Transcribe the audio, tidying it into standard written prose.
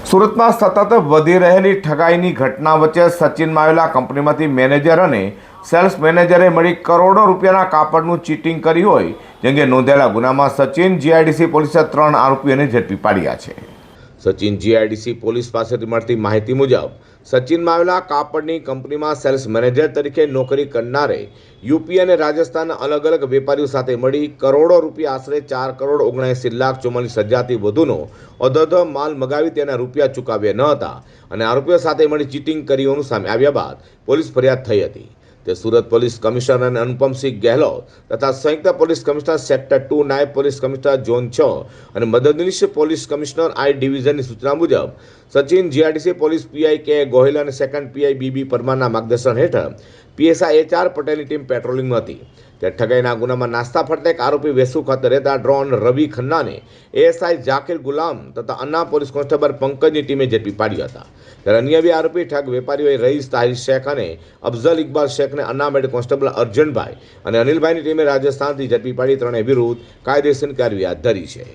સુરતમાં સતત વધી રહેલી ઠગાઈની ઘટના વચ્ચે સચિનમાં આવેલા કંપનીમાંથી મેનેજર અને સેલ્સ મેનેજરે મળી કરોડો રૂપિયાના કાપડનું ચીટિંગ કર્યું હોય જે અંગે નોંધાયેલા ગુનામાં સચિન જીઆઈડીસી પોલીસે 3 આરોપીઓને ઝડપી પાડ્યા છે। સચિન જીઆઈડીસી પોલીસ પાસેથી મળતી માહિતી મુજબ સચિનમાં આવેલા કાપડની કંપનીમાં સેલ્સ મેનેજર તરીકે નોકરી કરનારે યુપી અને રાજસ્થાનના અલગ અલગ વેપારીઓ સાથે મળી કરોડો રૂપિયા આશરે 4,79,44,00,000થી વધુનો અધધ માલ મગાવી તેના રૂપિયા ચૂકવ્યા ન હતા અને આરોપીઓ સાથે મળી ચીટિંગ કરી હોવાનું સામે આવ્યા બાદ પોલીસ ફરિયાદ થઈ હતી। તે સુરત પોલીસ કમિશનર અને અનુપમસિંહ ગેહલોત તથા સંયુક્ત પોલીસ કમિશનર સેક્ટર 2 નાયબ પોલીસ કમિશનર ઝોન 6 અને મદદનીશ પોલીસ કમિશનર આઈ ડિવિઝનની સૂચના મુજબ સચિન જીઆઈડીસી પોલીસ પીઆઈ કે ગોહિલ અને સેકન્ડ પીઆઈ બીબી પરમારના માર્ગદર્શન હેઠળ પીએસઆઈ HR પટેલની ટીમ પેટ્રોલિંગમાં હતી। તે ઠગાઈના ગુનામાં નાસ્તા ફરતે એક આરોપી વેસુ ખાતે રહેતા ડ્રોન રવિ ખન્નાને એએસઆઈ ઝાકીર ગુલામ તથા અન્ના પોલીસ કોન્સ્ટેબલ પંકજની ટીમે ઝડપી પાડ્યા હતા। ત્યારે અન્ય બે આરોપી ઠગ વેપારીઓએ રઈસ તાહિર શેખ અને અફઝલ ઇકબાલ શેખને અન્ના મેડ કોન્સ્ટેબલ અર્જનભાઈ અને અનિલભાઈની ટીમે રાજસ્થાનથી ઝડપી પાડી ત્રણેય વિરુદ્ધ કાયદેસરની કાર્યવાહી હાથ ધરી છે।